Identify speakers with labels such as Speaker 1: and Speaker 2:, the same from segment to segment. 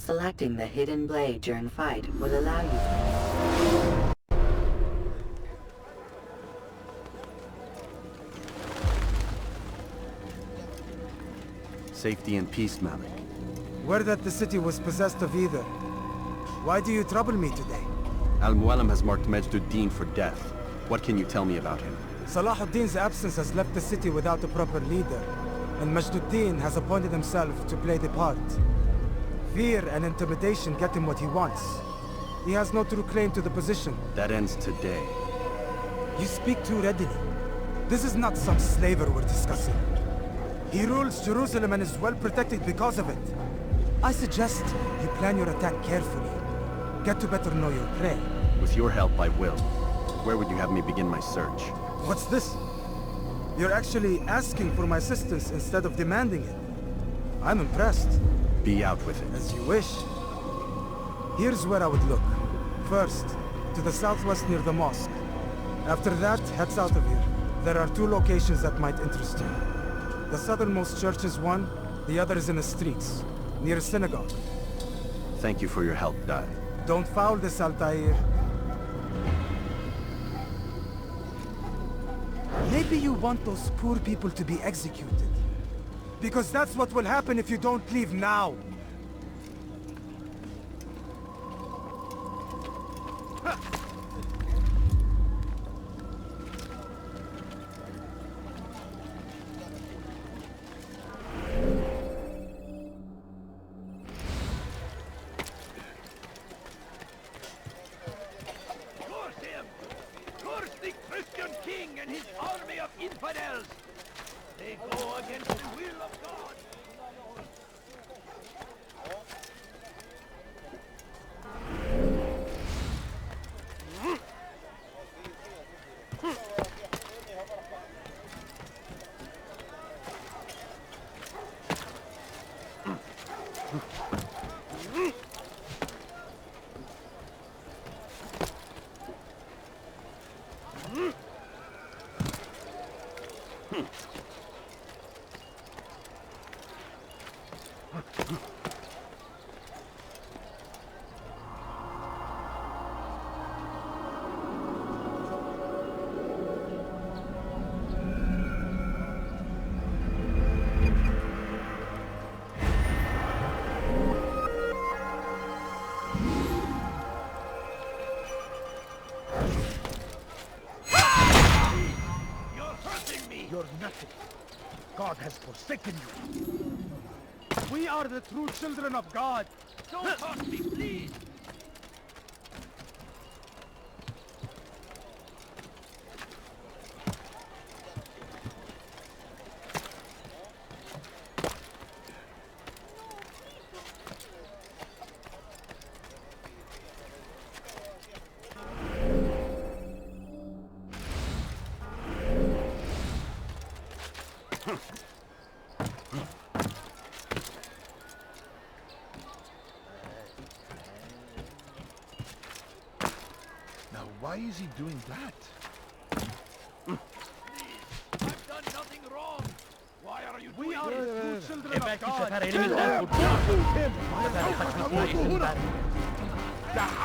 Speaker 1: Selecting the hidden blade during fight will allow you to...
Speaker 2: Safety and peace, Malik.
Speaker 3: Word that the city was possessed of either. Why do you trouble me today?
Speaker 2: Al-Mualim has marked Majd-ud-Din for death. What can you tell me about him?
Speaker 3: Salah ad-Din's absence has left the city without a proper leader, and Majd-ud-Din has appointed himself to play the part. Fear and intimidation get him what he wants. He has no true claim to the position.
Speaker 2: That ends today.
Speaker 3: You speak too readily. This is not some slaver we're discussing. He rules Jerusalem and is well protected because of it. I suggest you plan your attack carefully. Get to better know your prey.
Speaker 2: With your help, I will. Where would you have me begin my search?
Speaker 3: What's this? You're actually asking for my assistance instead of demanding it. I'm impressed.
Speaker 2: Be out with it.
Speaker 3: As you wish. Here's where I would look. First, to the southwest near the mosque. After that, head south of here. There are 2 locations that might interest you. The southernmost church is one, the other is in the streets, near a synagogue.
Speaker 2: Thank you for your help, Dad.
Speaker 3: Don't foul this, Altair. Maybe you want those poor people to be executed. Because that's what will happen if you don't leave now.
Speaker 4: You're nothing. God has forsaken you. We are the true children of God. Don't touch me, please. Now, why is he doing that?
Speaker 5: I've done nothing wrong. Why are you doing
Speaker 4: We are
Speaker 5: this?
Speaker 4: the true children of God.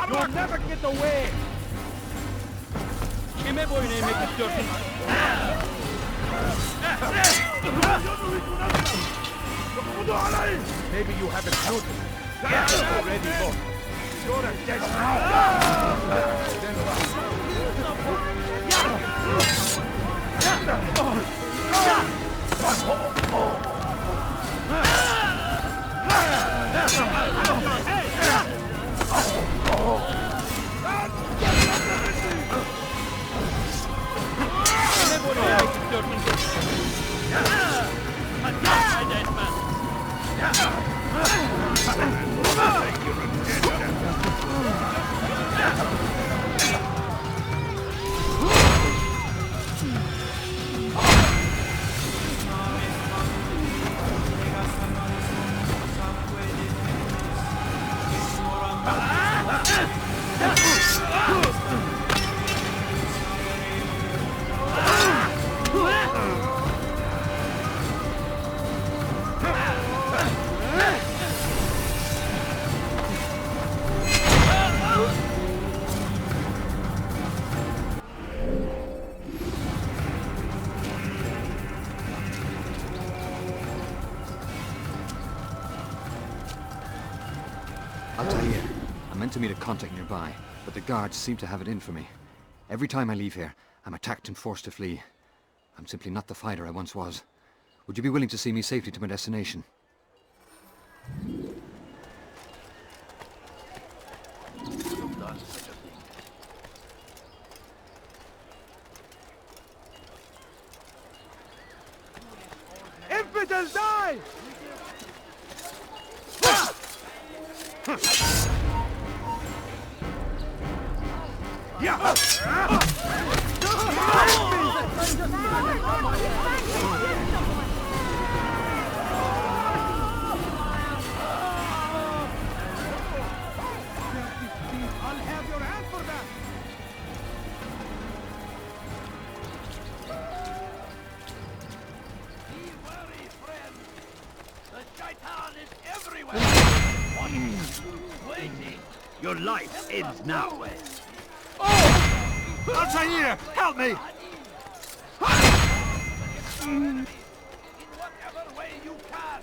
Speaker 4: You'll never get away. Maybe you haven't noticed. That's already gone. You're a dead
Speaker 6: Altair, I meant to meet a contact nearby, but the guards seem to have it in for me. Every time I leave here, I'm attacked and forced to flee. I'm simply not the fighter I once was. Would you be willing to see me safely to my destination?
Speaker 4: Infidel, die! I'll have your hand for that!
Speaker 5: Be wary, friend. The shaitan is everywhere. Watching, waiting.
Speaker 4: Your life ends now.
Speaker 5: Altair, help me! In whatever way you can.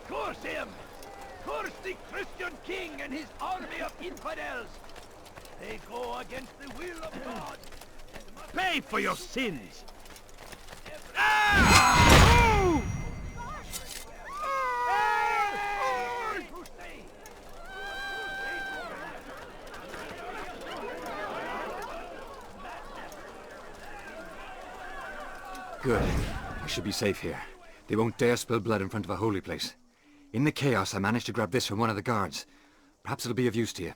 Speaker 5: Curse him! Curse the Christian king and his army of infidels! They go against the will of God.
Speaker 4: Pay for your sins!
Speaker 6: Good. I should be safe here. They won't dare spill blood in front of a holy place. In the chaos, I managed to grab this from one of the guards. Perhaps it'll be of use to you.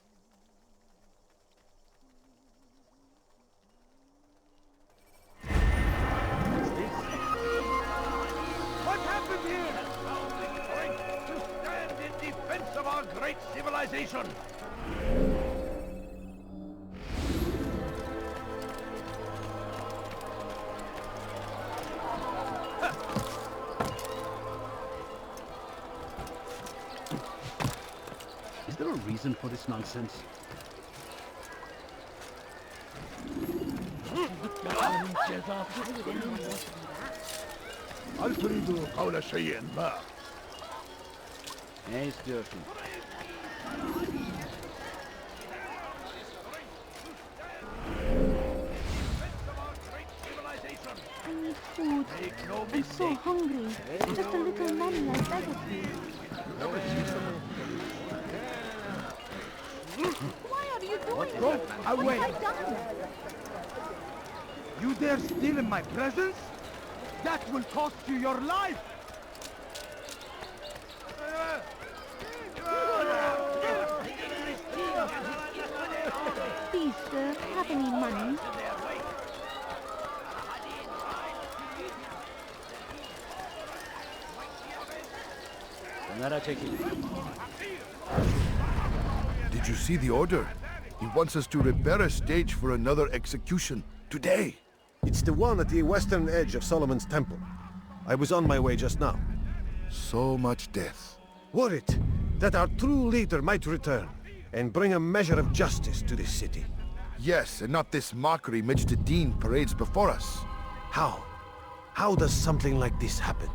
Speaker 4: What happened here?
Speaker 5: To stand in defense of our great civilization!
Speaker 4: Is there a reason for this nonsense?
Speaker 5: هل تريد قول شيء ما؟
Speaker 4: Ne istiyorsun?
Speaker 7: I need food. I'm so hungry. Just a little money, I beg of you. Why are you doing
Speaker 4: Go
Speaker 7: this?
Speaker 4: away!
Speaker 7: What have I done?
Speaker 4: You dare steal in my presence? That will cost you your life!
Speaker 7: Please, sir, have any money?
Speaker 8: Did you see the order? He wants us to repair a stage for another execution. Today!
Speaker 9: It's the one at the western edge of Solomon's Temple. I was on my way just now.
Speaker 8: So much death.
Speaker 9: Worried that our true leader might return and bring a measure of justice to this city.
Speaker 8: Yes, and not this mockery Majd ad-Din parades before us.
Speaker 9: How? How does something like this happen?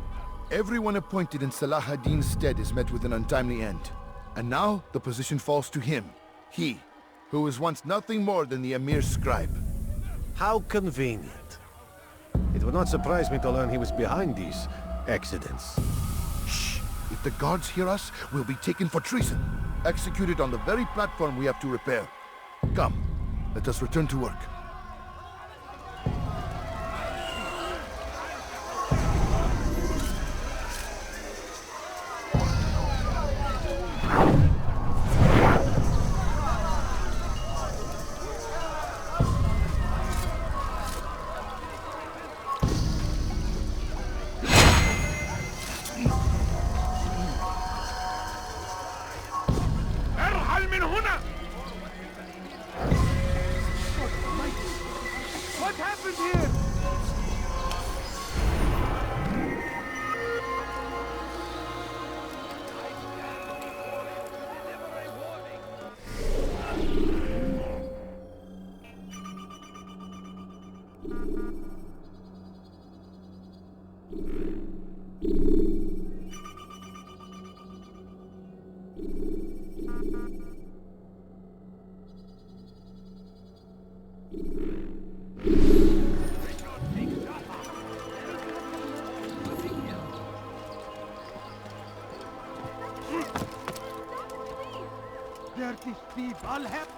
Speaker 8: Everyone appointed in Salah ad-Din's stead is met with an untimely end. And now, the position falls to him. He, who was once nothing more than the Emir's scribe.
Speaker 9: How convenient. It would not surprise me to learn he was behind these accidents.
Speaker 8: Shh! If the guards hear us, we'll be taken for treason. Executed on the very platform we have to repair. Come, let us return to work.
Speaker 5: ارحل من هنا!
Speaker 4: My Dirty thief, I'll have...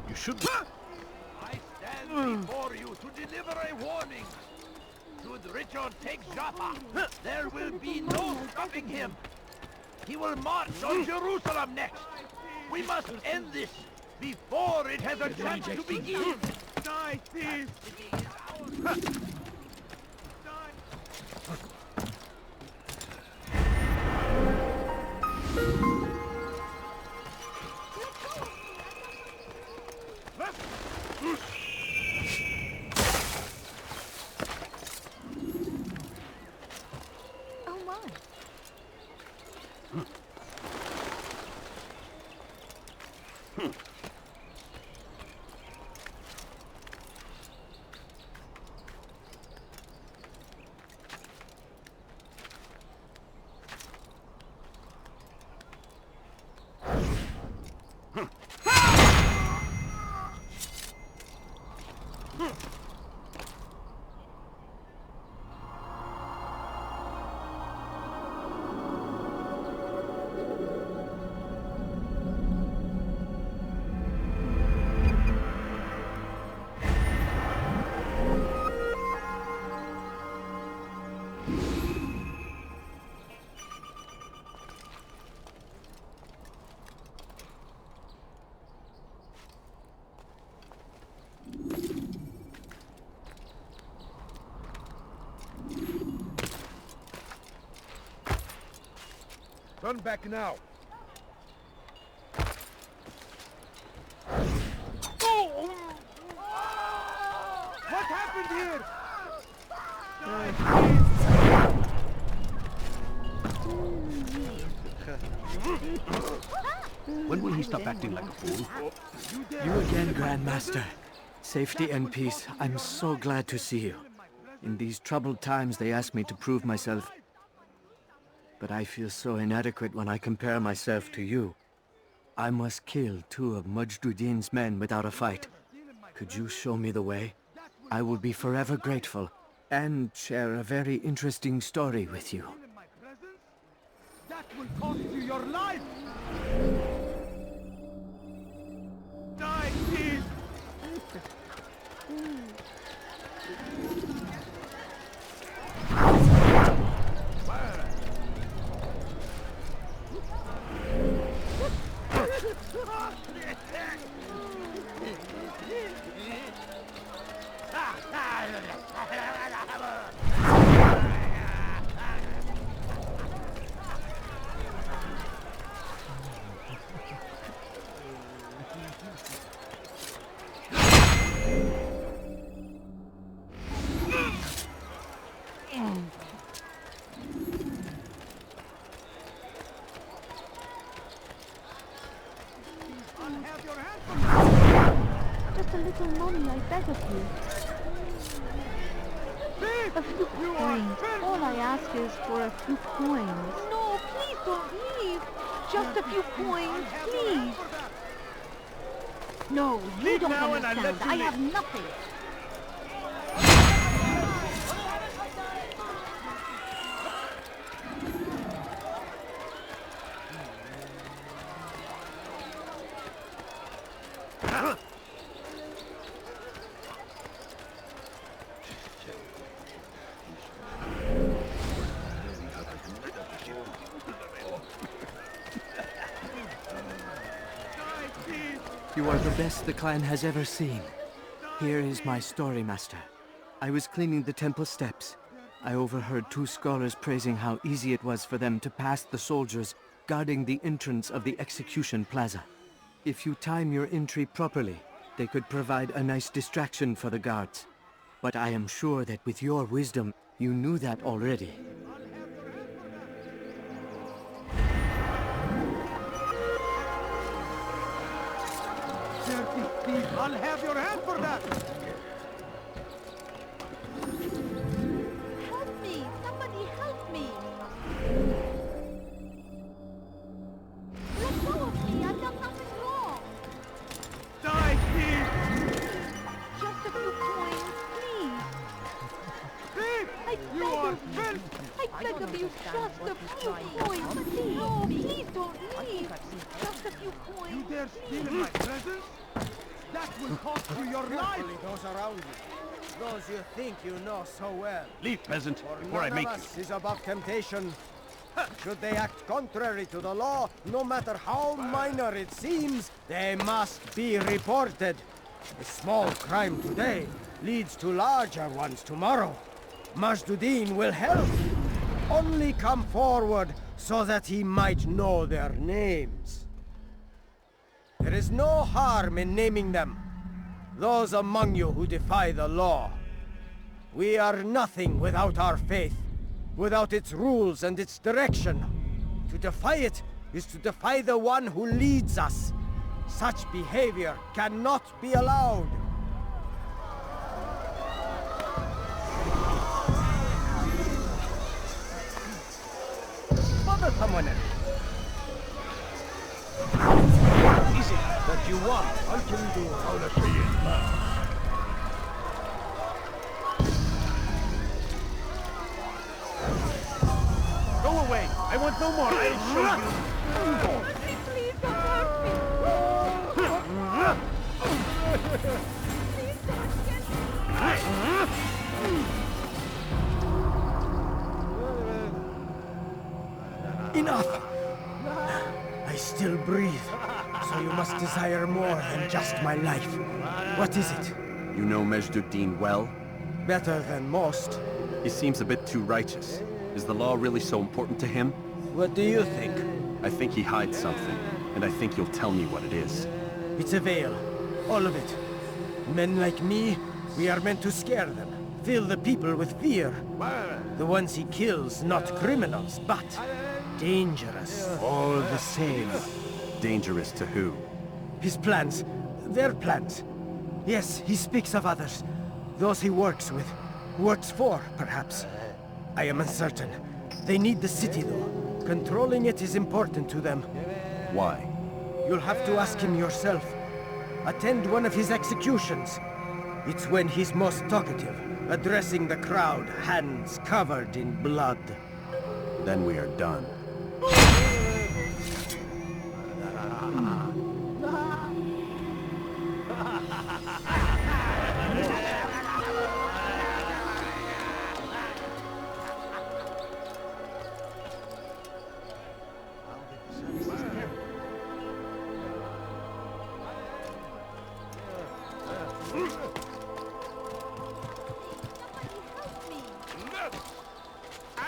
Speaker 9: You should...
Speaker 5: I stand before you to deliver a warning. Should Richard take Jaffa, there will be no stopping him. He will march on Jerusalem next. We must end this before it has a chance to begin.
Speaker 4: Die, thief!
Speaker 7: Oh my.
Speaker 4: Turn back now. What happened here?
Speaker 9: When will he stop acting like a fool?
Speaker 10: You again, Grandmaster. Safety and peace. I'm so glad to see you. In these troubled times, they ask me to prove myself. But I feel so inadequate when I compare myself to you. I must kill 2 of Mujduddin's men without a fight. Could you show me the way? I will be forever grateful, and share a very interesting story with you.
Speaker 4: That will cost you your life! Die, thief!
Speaker 7: Just a little money, I beg of you. A few coins. All I ask is for a few coins. No, please don't leave. Just a few coins, please. No, you don't understand. I have nothing.
Speaker 10: You are the best the clan has ever seen. Here is my story, Master. I was cleaning the temple steps. I overheard 2 scholars praising how easy it was for them to pass the soldiers guarding the entrance of the execution plaza. If you time your entry properly, they could provide a nice distraction for the guards. But I am sure that with your wisdom, you knew that already.
Speaker 4: Dirty thief, I'll have your hand for that!
Speaker 7: Help me! Somebody help me! Let go of me! I've done nothing wrong!
Speaker 4: Die, thief!
Speaker 7: Just a few coins, please!
Speaker 4: Thief!
Speaker 7: I
Speaker 4: You
Speaker 7: beg
Speaker 4: are filth!
Speaker 7: I beg of you, just a few coins, please. No, please don't leave. Just a few coins.
Speaker 4: You dare steal in my presence? That will cost you your life!
Speaker 11: Those around you, those you think you know so well.
Speaker 9: Leave, peasant,
Speaker 11: For
Speaker 9: before I
Speaker 11: none
Speaker 9: make
Speaker 11: of
Speaker 9: you.
Speaker 11: us is above temptation. Should they act contrary to the law, no matter how minor it seems, they must be reported. A small crime today leads to larger ones tomorrow. Majd-Addin will help. Only come forward so that he might know their names. There is no harm in naming them. Those among you who defy the law. We are nothing without our faith, without its rules and its direction. To defy it is to defy the one who leads us. Such behavior cannot be allowed. Mother, someone else.
Speaker 4: Is it that you want? I can do it.
Speaker 9: Go away! I want no more! I'll show you!
Speaker 7: Please don't hurt me. Please don't get me.
Speaker 11: Enough! I still breathe, so you must desire more than just my life. What is it?
Speaker 2: You know Majd-Addin well?
Speaker 11: Better than most.
Speaker 2: He seems a bit too righteous. Is the law really so important to him?
Speaker 11: What do you think?
Speaker 2: I think he hides something, and I think you'll tell me what it is.
Speaker 11: It's a veil. All of it. Men like me, we are meant to scare them. Fill the people with fear. The ones he kills, not criminals, but dangerous. All the same.
Speaker 2: Dangerous to who?
Speaker 11: His plans. Their plans. Yes, he speaks of others. Those he works with. Works for, perhaps. I am uncertain. They need the city, though. Controlling it is important to them.
Speaker 2: Why?
Speaker 11: You'll have to ask him yourself. Attend one of his executions. It's when he's most talkative, addressing the crowd, hands covered in blood.
Speaker 2: Then we are done.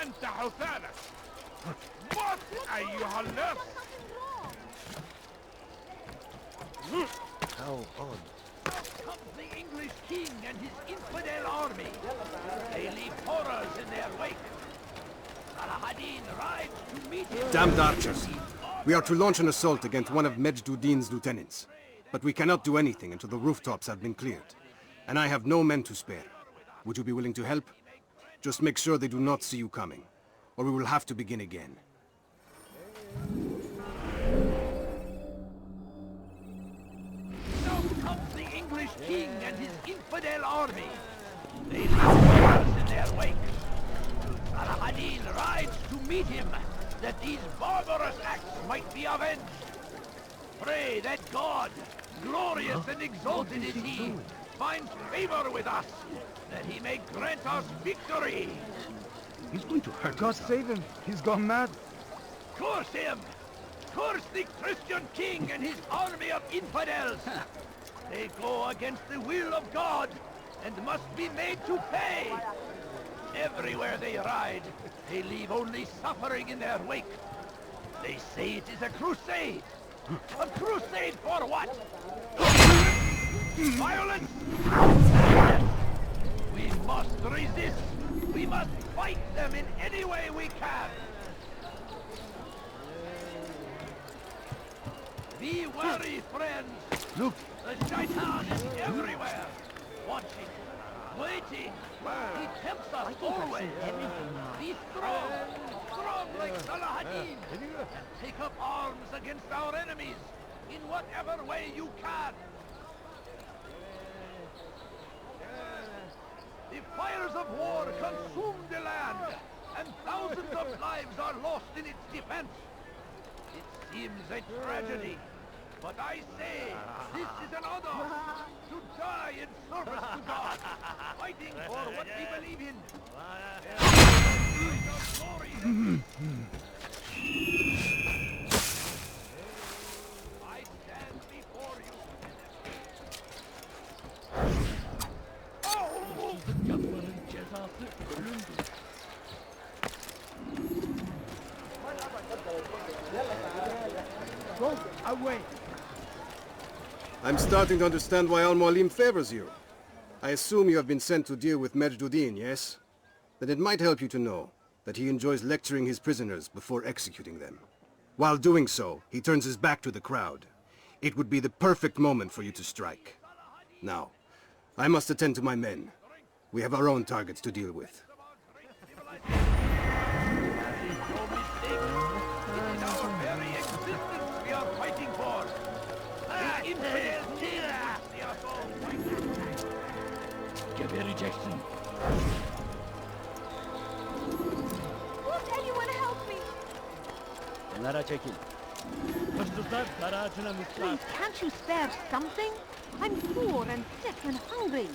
Speaker 5: أنت حثالك موت أيها النفس.
Speaker 9: How odd.
Speaker 5: Comes the English king and his infidel army. They leave horrors in their wake. Salah-ad-Din rides to meet him.
Speaker 12: Damned archers! We are to launch an assault against one of Majd-Addin's lieutenants. But we cannot do anything until the rooftops have been cleared. And I have no men to spare. Would you be willing to help? Just make sure they do not see you coming, or we will have to begin again.
Speaker 5: Now comes the English king and his infidel army. They leave horrors in their wake. Salah-ad-Din rides to meet him, that these barbarous acts might be avenged. Pray that God, glorious and exalted is he, finds favor with us, that he may grant us victory.
Speaker 9: He's going to hurt
Speaker 4: God
Speaker 9: himself.
Speaker 4: save him. He's gone mad.
Speaker 5: Curse him! Curse the Christian king and his army of infidels! They go against the will of God, and must be made to pay! Everywhere they ride, they leave only suffering in their wake. They say it is a crusade! A crusade for what? Violence? We must resist! We must fight them in any way we can! Be wary, friends!
Speaker 9: Look!
Speaker 5: The Shaitan is everywhere! Watching, waiting! He tempts us always! Be strong! Strong like Salah-ad-Din! And take up arms against our enemies! In whatever way you can! The fires of war consume the land, and thousands of lives are lost in its defense. It seems a tragedy, but I say this is an honor to die in service to God, fighting for what we believe in. I stand before you.
Speaker 11: Go away.
Speaker 12: I'm starting to understand why Al-Mualim favors you. I assume you have been sent to deal with Majd ud-Din, yes? Then it might help you to know that he enjoys lecturing his prisoners before executing them. While doing so, he turns his back to the crowd. It would be the perfect moment for you to strike. Now, I must attend to my men. We have our own targets to deal with.
Speaker 7: Rejection. Won't anyone help me? Please, can't you spare something? I'm poor and sick and hungry.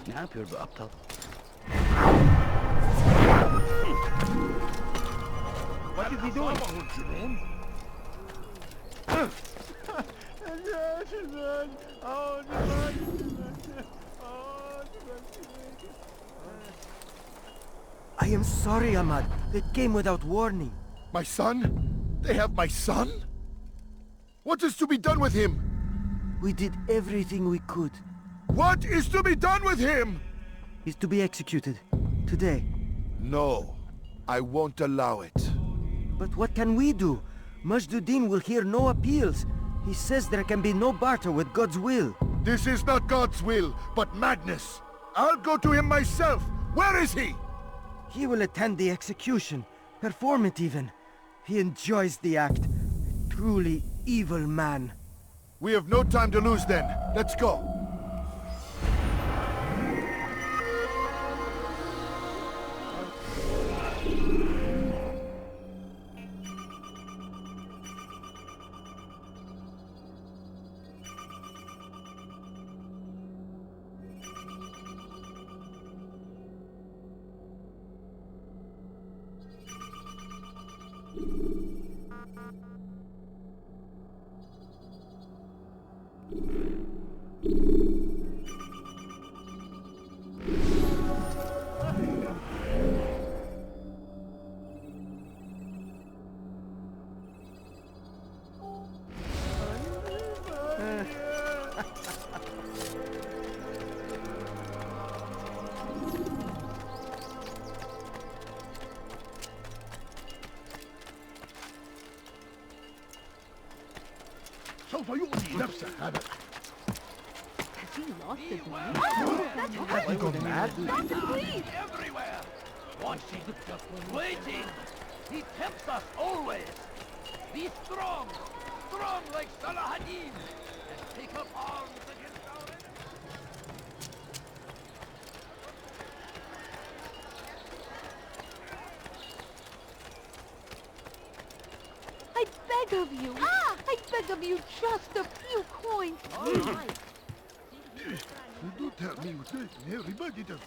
Speaker 5: Ne yapıyor bu aptal?
Speaker 4: What is he doing?
Speaker 11: I am sorry, Ahmad. They came without warning.
Speaker 8: My son? They have my son? What is to be done with him?
Speaker 11: We did everything we could.
Speaker 8: What is to be done with him?
Speaker 11: He's to be executed. Today.
Speaker 8: No. I won't allow it.
Speaker 11: But what can we do? Majd ud-Din will hear no appeals. He says there can be no barter with God's will.
Speaker 8: This is not God's will, but madness. I'll go to him myself. Where is he?
Speaker 11: He will attend the execution. Perform it even. He enjoys the act. A truly evil man.
Speaker 8: We have no time to lose then. Let's go.
Speaker 7: سوف يؤذي نفسه هذا. Has he lost his mind? That's
Speaker 4: Has he gone mad?
Speaker 7: please!
Speaker 5: Everywhere! Watching, waiting! He tempts us always! Be strong! Strong like Salah ad-Din! And take up arms against our enemies!
Speaker 7: I beg of you! I beg of you just a few coins!
Speaker 4: Don't tell me with this. Everybody does.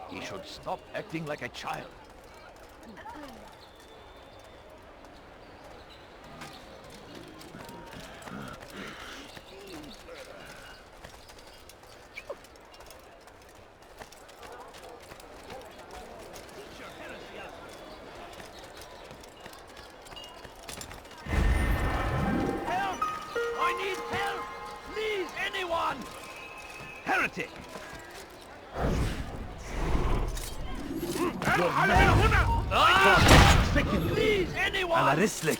Speaker 5: He should stop acting like a child. Help! I need help! Please, anyone! Heretic! Please, anyone!
Speaker 10: على رسلك.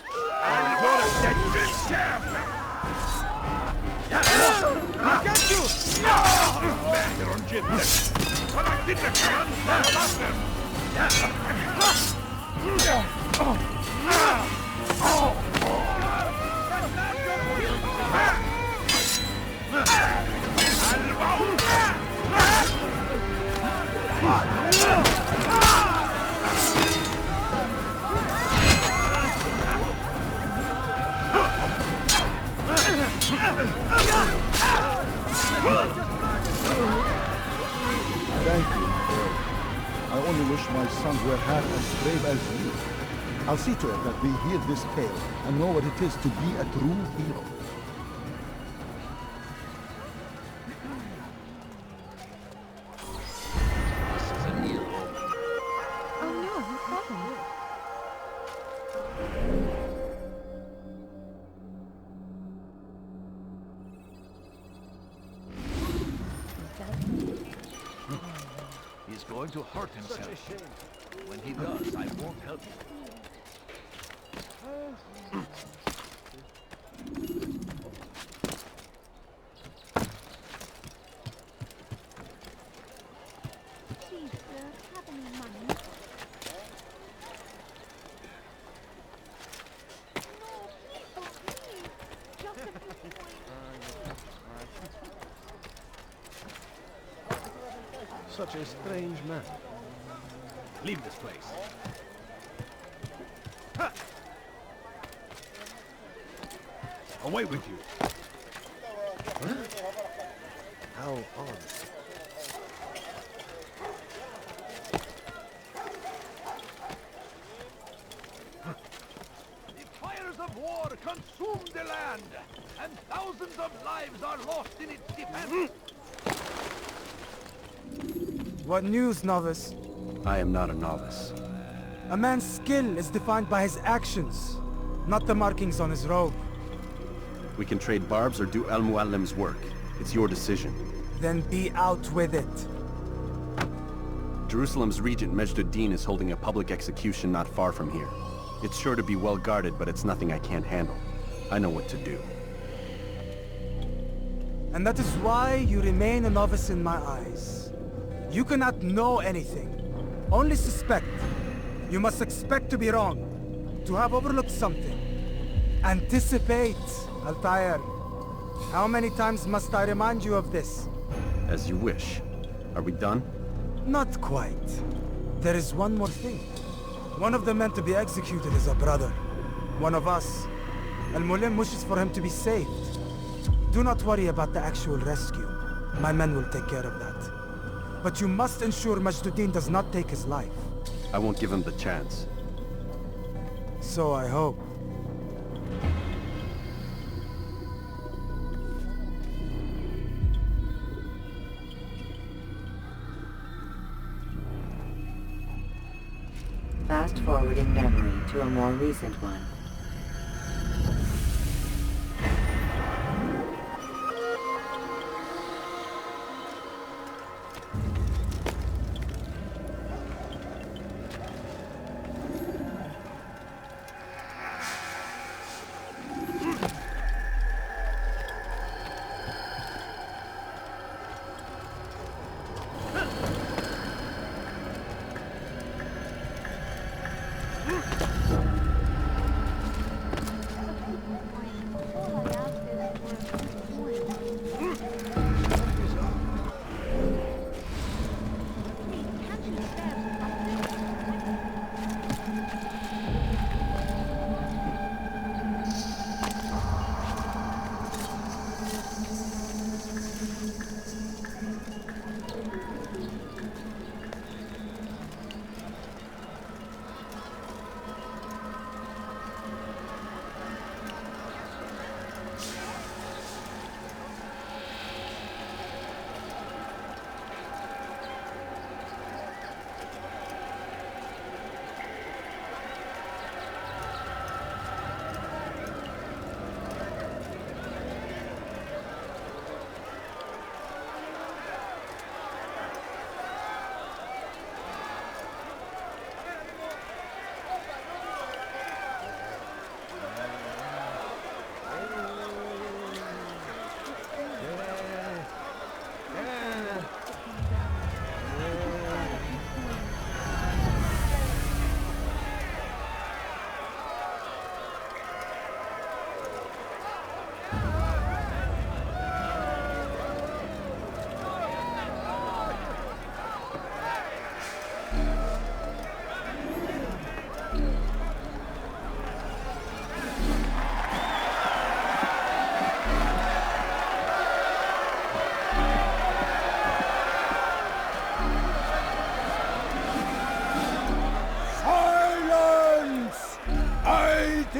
Speaker 4: Thank you. I only wish my sons were half as brave as you. I'll see to it that we hear this tale and know what it is to be a true hero.
Speaker 7: Oh no, what's happened?
Speaker 5: He's going to hurt himself. When he does, I won't help you.
Speaker 7: Please, sir, have any money? No, please don't leave. Just a few coins.
Speaker 9: Such a strange man.
Speaker 5: Leave this place. Away with you.
Speaker 9: How odd.
Speaker 5: The fires of war consume the land, and thousands of lives are lost in its defense.
Speaker 3: What news, novice?
Speaker 2: I am not a novice.
Speaker 3: A man's skill is defined by his actions, not the markings on his robe.
Speaker 2: We can trade barbs or do Al-Muallim's work. It's your decision.
Speaker 3: Then be out with it.
Speaker 2: Jerusalem's regent Majd-ud-Din is holding a public execution not far from here. It's sure to be well guarded, but it's nothing I can't handle. I know what to do.
Speaker 3: And that is why you remain a novice in my eyes. You cannot know anything, only suspect. You must expect to be wrong, to have overlooked something. Anticipate, Altair. How many times must I remind you of this?
Speaker 2: As you wish. Are we done?
Speaker 3: Not quite. There is one more thing. One of the men to be executed is a brother. One of us. Al-Mulim wishes for him to be saved. Do not worry about the actual rescue. My men will take care of that. But you must ensure Majd-ud-Din does not take his life.
Speaker 2: I won't give him the chance.
Speaker 3: So I hope.
Speaker 1: Fast forward in memory to a more recent one.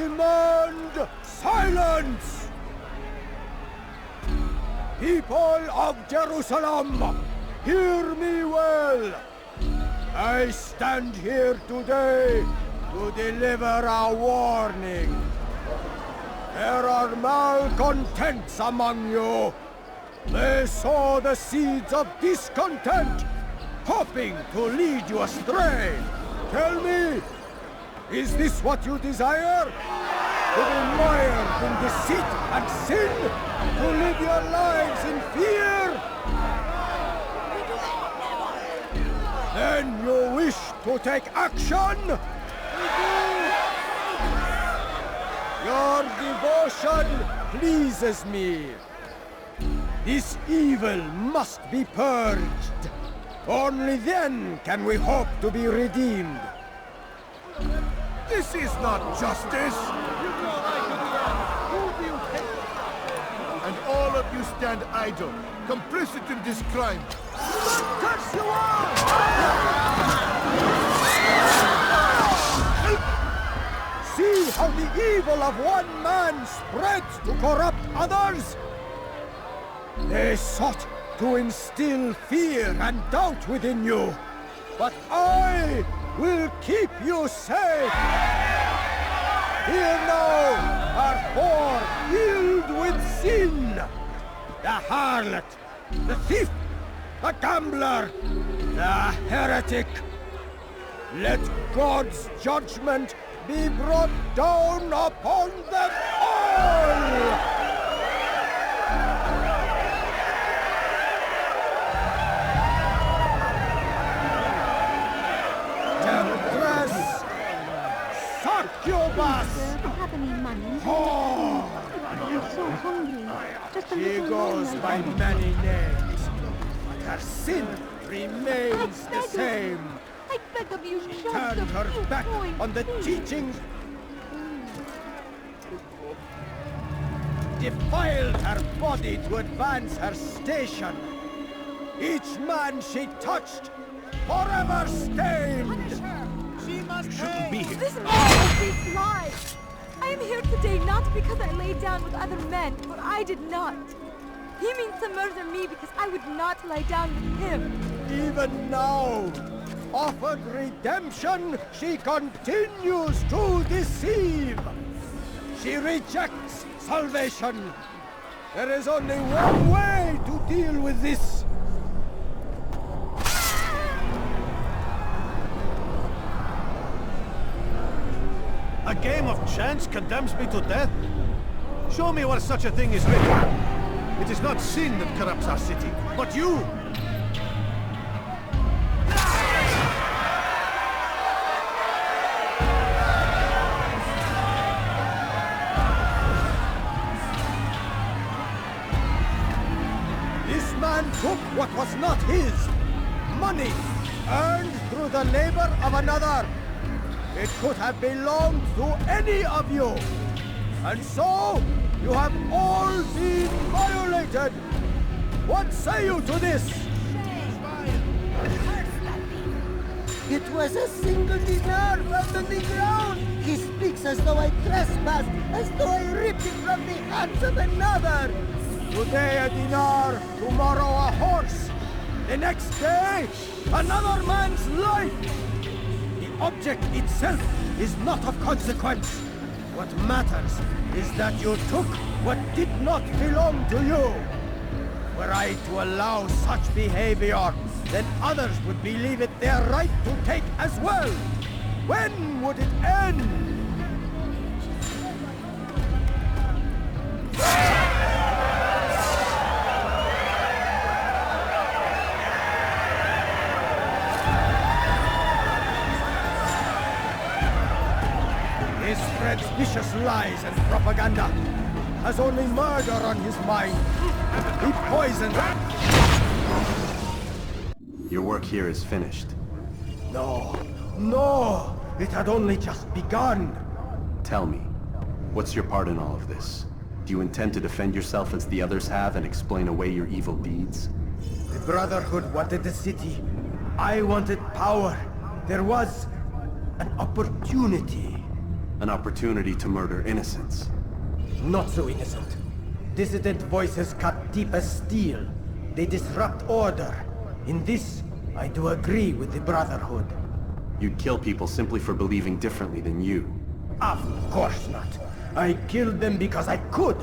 Speaker 11: demand silence! People of Jerusalem, hear me well! I stand here today to deliver a warning. There are malcontents among you. They sow the seeds of discontent, hoping to lead you astray. Tell me, is this what you desire? To be mired in deceit and sin? To live your lives in fear? Then you wish to take action? Your devotion pleases me. This evil must be purged. Only then can we hope to be redeemed.
Speaker 8: This is not justice! And all of you stand idle, complicit in this crime.
Speaker 11: Curse you all! See how the evil of one man spreads to corrupt others? They sought to instill fear and doubt within you, but I will keep you safe. Here now are four filled with sin. The harlot, the thief, the gambler, the heretic. Let God's judgment be brought down upon them all! Temptress! Succubus!
Speaker 7: Do you have any money?
Speaker 11: Oh!
Speaker 7: I'm so hungry. Just a
Speaker 11: She
Speaker 7: little
Speaker 11: goes
Speaker 7: longer.
Speaker 11: by many names, but her sin remains the same.
Speaker 7: I beg of you, just
Speaker 11: Turned
Speaker 7: a
Speaker 11: her
Speaker 7: few
Speaker 11: back
Speaker 7: coins,
Speaker 11: on the
Speaker 7: please.
Speaker 11: teachings, defiled her body to advance her station. Each man she touched, forever stained. She must
Speaker 9: Shouldn't be here.
Speaker 13: This man speaks lies! I am here today not because I lay down with other men, for I did not. He means to murder me because I would not lie down with him.
Speaker 11: Even now, offered redemption, she continues to deceive. She rejects salvation. There is only one way to deal with this.
Speaker 9: A game of chance condemns me to death? Show me where such a thing is written. It is not sin that corrupts our city, but you!
Speaker 11: This man took what was not his. Money, earned through the labor of another. It could have belonged to any of you. And so, you have all been violated. What say you to this?
Speaker 14: It was a single dinar found on the ground. He speaks as though I trespassed, as though I ripped it from the hands of another.
Speaker 11: Today a dinar, tomorrow a horse. The next day, another man's life. The object itself is not of consequence. What matters is that you took what did not belong to you. Were I to allow such behavior, then others would believe it their right to take as well. When would it end? He spreads vicious lies and propaganda. Has only murder on his mind. He poisons...
Speaker 2: Your work here is finished.
Speaker 11: No, no! It had only just begun.
Speaker 2: Tell me, what's your part in all of this? Do you intend to defend yourself as the others have and explain away your evil deeds?
Speaker 11: The Brotherhood wanted the city. I wanted power. There was an opportunity.
Speaker 2: An opportunity to murder innocents.
Speaker 11: Not so innocent. Dissident voices cut deep as steel. They disrupt order. In this, I do agree with the Brotherhood.
Speaker 2: You'd kill people simply for believing differently than you.
Speaker 11: Of course not. I killed them because I could.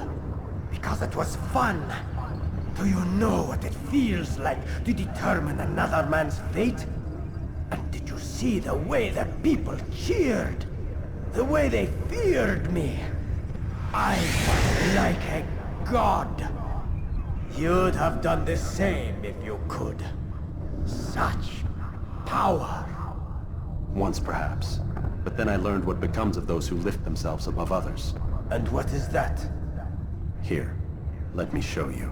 Speaker 11: Because it was fun. Do you know what it feels like to determine another man's fate? And did you see the way the people cheered? The way they feared me? I was like a god. You'd have done the same if you could. Such power.
Speaker 2: Once perhaps. But then I learned what becomes of those who lift themselves above others.
Speaker 11: And what is that?
Speaker 2: Here, let me show you.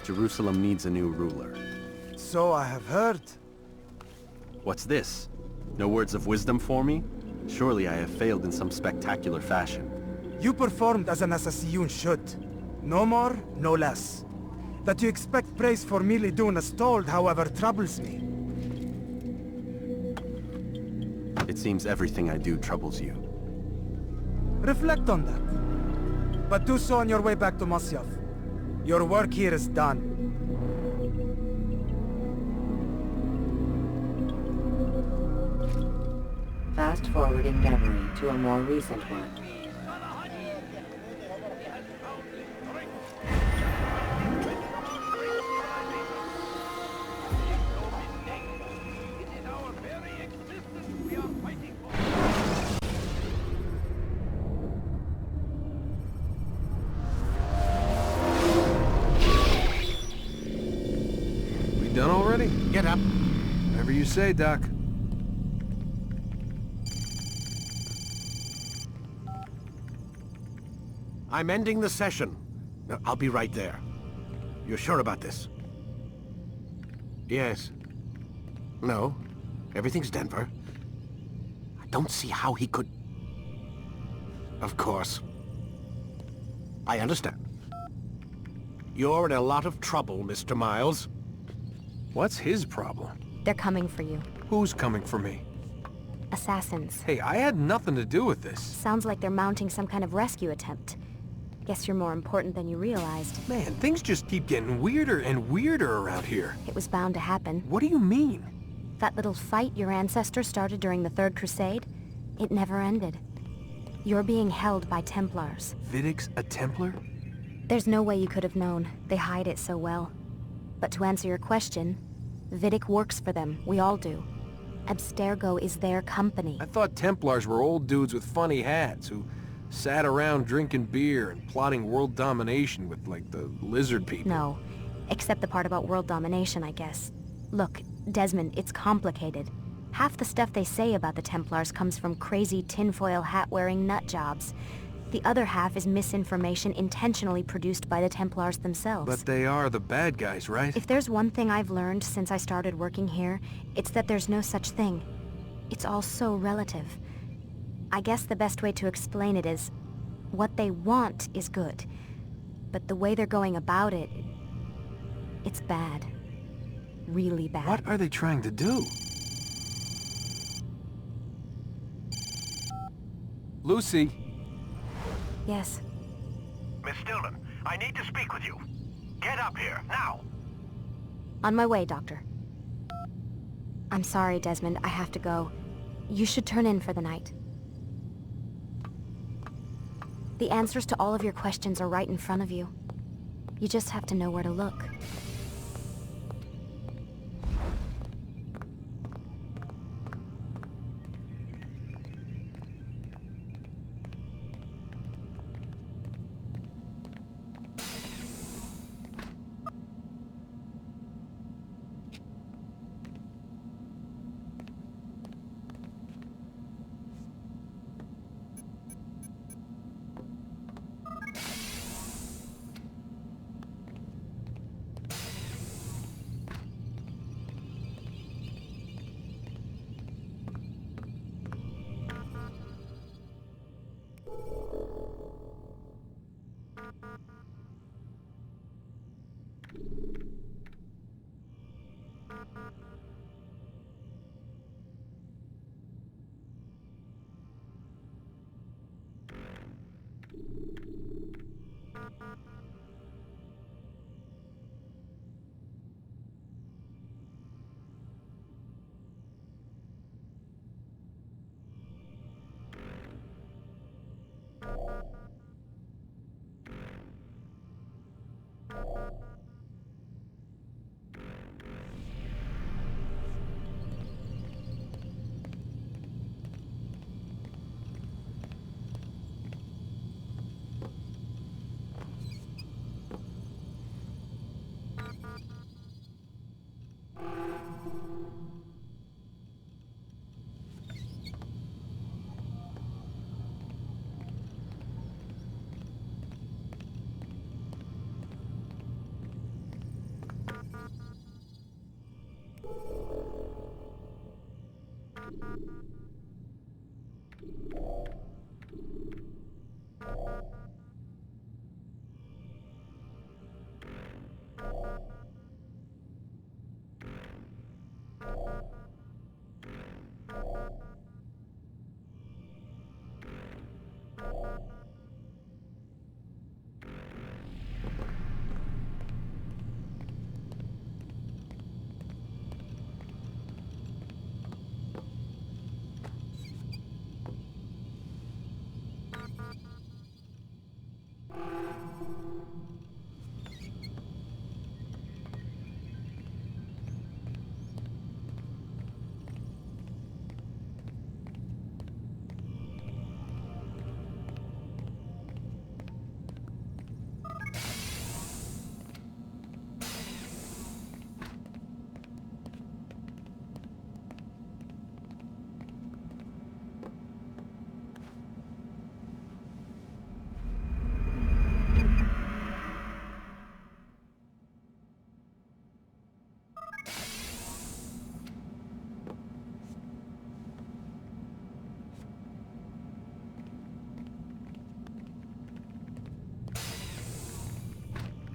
Speaker 2: Jerusalem needs a new ruler.
Speaker 3: So I have heard.
Speaker 2: What's this? No words of wisdom for me? Surely I have failed in some spectacular fashion.
Speaker 3: You performed as an Assassiyun should. No more, no less. That you expect praise for merely doing as told, however, troubles me.
Speaker 2: It seems everything I do troubles you.
Speaker 3: Reflect on that. But do so on your way back to Masyaf. Your work here is done.
Speaker 1: Fast-forwarding memory to a more recent one.
Speaker 15: done already?
Speaker 12: Get up.
Speaker 15: Whatever you say, Doc.
Speaker 9: I'm ending the session. I'll be right there. You're sure about this? Yes. No. Everything's Denver. I don't see how he could... Of course. I understand. You're in a lot of trouble, Mr. Miles.
Speaker 15: What's his problem?
Speaker 16: They're coming for you.
Speaker 15: Who's coming for me?
Speaker 16: Assassins.
Speaker 15: Hey, I had nothing to do with this.
Speaker 16: Sounds like they're mounting some kind of rescue attempt. Guess you're more important than you realized.
Speaker 15: Man, things just keep getting weirder and weirder around here.
Speaker 16: It was bound to happen.
Speaker 15: What do you mean?
Speaker 16: That little fight your ancestors started during the Third Crusade, it never ended. You're being held by Templars.
Speaker 15: Vidic's a Templar?
Speaker 16: There's no way you could have known. They hide it so well. But to answer your question, Vidic works for them. We all do. Abstergo is their company.
Speaker 15: I thought Templars were old dudes with funny hats who sat around drinking beer and plotting world domination with, like, the lizard people.
Speaker 16: No. Except the part about world domination, I guess. Look, Desmond, it's complicated. Half the stuff they say about the Templars comes from crazy tinfoil hat-wearing nut jobs. The other half is misinformation intentionally produced by the Templars themselves.
Speaker 15: But they are the bad guys, right?
Speaker 16: If there's one thing I've learned since I started working here, it's that there's no such thing. It's all so relative. I guess the best way to explain it is, what they want is good. But the way they're going about it, it's bad. Really bad.
Speaker 15: What are they trying to do? Lucy?
Speaker 16: Yes.
Speaker 9: Miss Stillman, I need to speak with you. Get up here, now!
Speaker 16: On my way, Doctor. I'm sorry, Desmond. I have to go. You should turn in for the night. The answers to all of your questions are right in front of you. You just have to know where to look.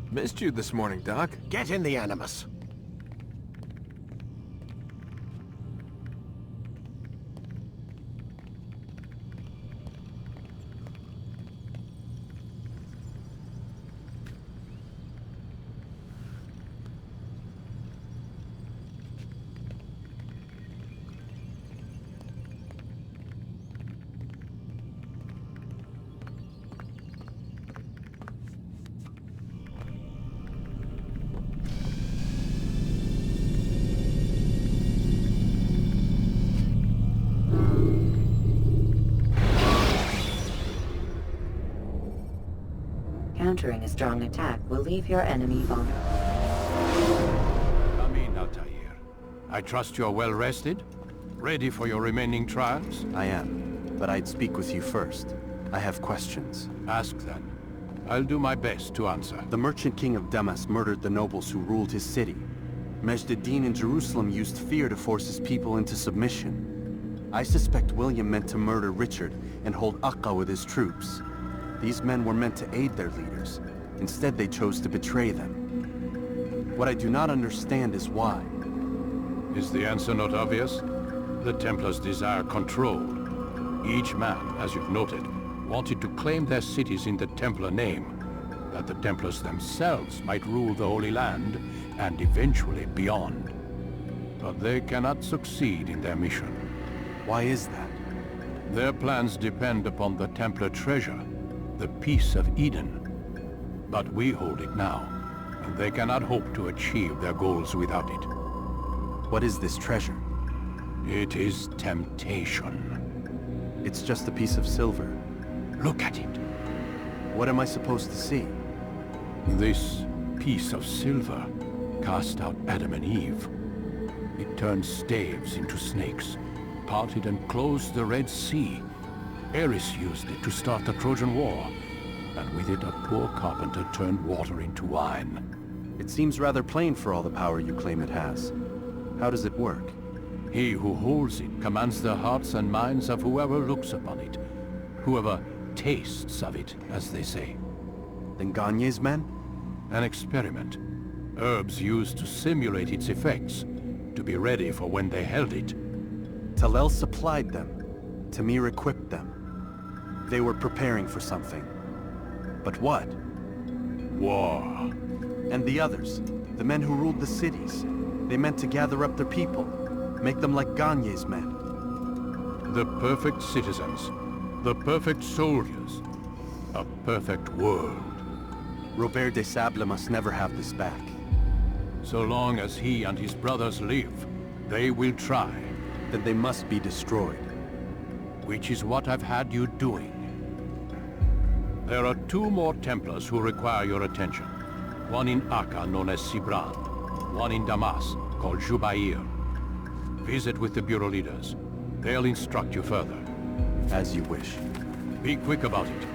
Speaker 15: Missed you this morning, Doc.
Speaker 9: Get in the Animus.
Speaker 1: Countering a strong attack will leave your enemy vulnerable.
Speaker 5: Come in, Altair. I trust you're well rested? Ready for your remaining trials?
Speaker 2: I am, but I'd speak with you first. I have questions.
Speaker 5: Ask then. I'll do my best to answer.
Speaker 2: The Merchant King of Damas murdered the nobles who ruled his city. Majd ad-Din in Jerusalem used fear to force his people into submission. I suspect William meant to murder Richard and hold Akka with his troops. These men were meant to aid their leaders. Instead, they chose to betray them. What I do not understand is why.
Speaker 5: Is the answer not obvious? The Templars desire control. Each man, as you've noted, wanted to claim their cities in the Templar name, that the Templars themselves might rule the Holy Land, and eventually beyond. But they cannot succeed in their mission.
Speaker 2: Why is that?
Speaker 5: Their plans depend upon the Templar treasure, the Peace of Eden. But we hold it now, and they cannot hope to achieve their goals without it.
Speaker 2: What is this treasure?
Speaker 5: It is temptation.
Speaker 2: It's just a piece of silver.
Speaker 5: Look at it.
Speaker 2: What am I supposed to see?
Speaker 5: This piece of silver cast out Adam and Eve. It turned staves into snakes, parted and closed the Red Sea. Ares used it to start the Trojan War, and with it a poor carpenter turned water into wine.
Speaker 2: It seems rather plain for all the power you claim it has. How does it work?
Speaker 5: He who holds it commands the hearts and minds of whoever looks upon it, whoever tastes of it, as they say.
Speaker 2: Then Gagne's men?
Speaker 5: An experiment. Herbs used to simulate its effects, to be ready for when they held it.
Speaker 2: Talel supplied them. Tamir equipped them. They were preparing for something. But what?
Speaker 5: War.
Speaker 2: And the others, the men who ruled the cities, they meant to gather up their people, make them like Gagne's men.
Speaker 5: The perfect citizens, the perfect soldiers, a perfect world.
Speaker 2: Robert des Sables must never have this back.
Speaker 5: So long as he and his brothers live, they will try.
Speaker 2: Then they must be destroyed.
Speaker 5: Which is what I've had you doing. There are 2 more Templars who require your attention. One in Akka, known as Sibran. One in Damas, called Jubair. Visit with the Bureau leaders. They'll instruct you further.
Speaker 2: As you wish.
Speaker 5: Be quick about it.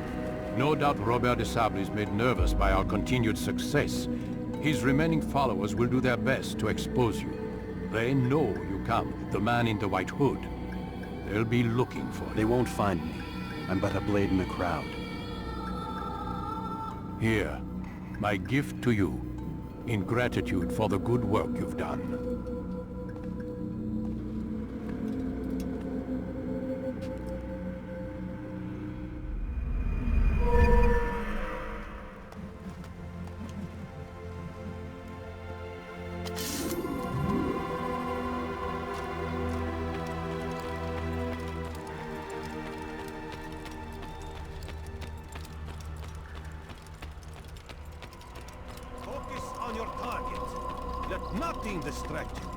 Speaker 5: No doubt Robert des Sables is made nervous by our continued success. His remaining followers will do their best to expose you. They know you come, the man in the white hood. They'll be looking for you.
Speaker 2: They won't find me. I'm but a blade in the crowd.
Speaker 5: Here, my gift to you, in gratitude for the good work you've done.
Speaker 17: On your target. Let nothing distract you.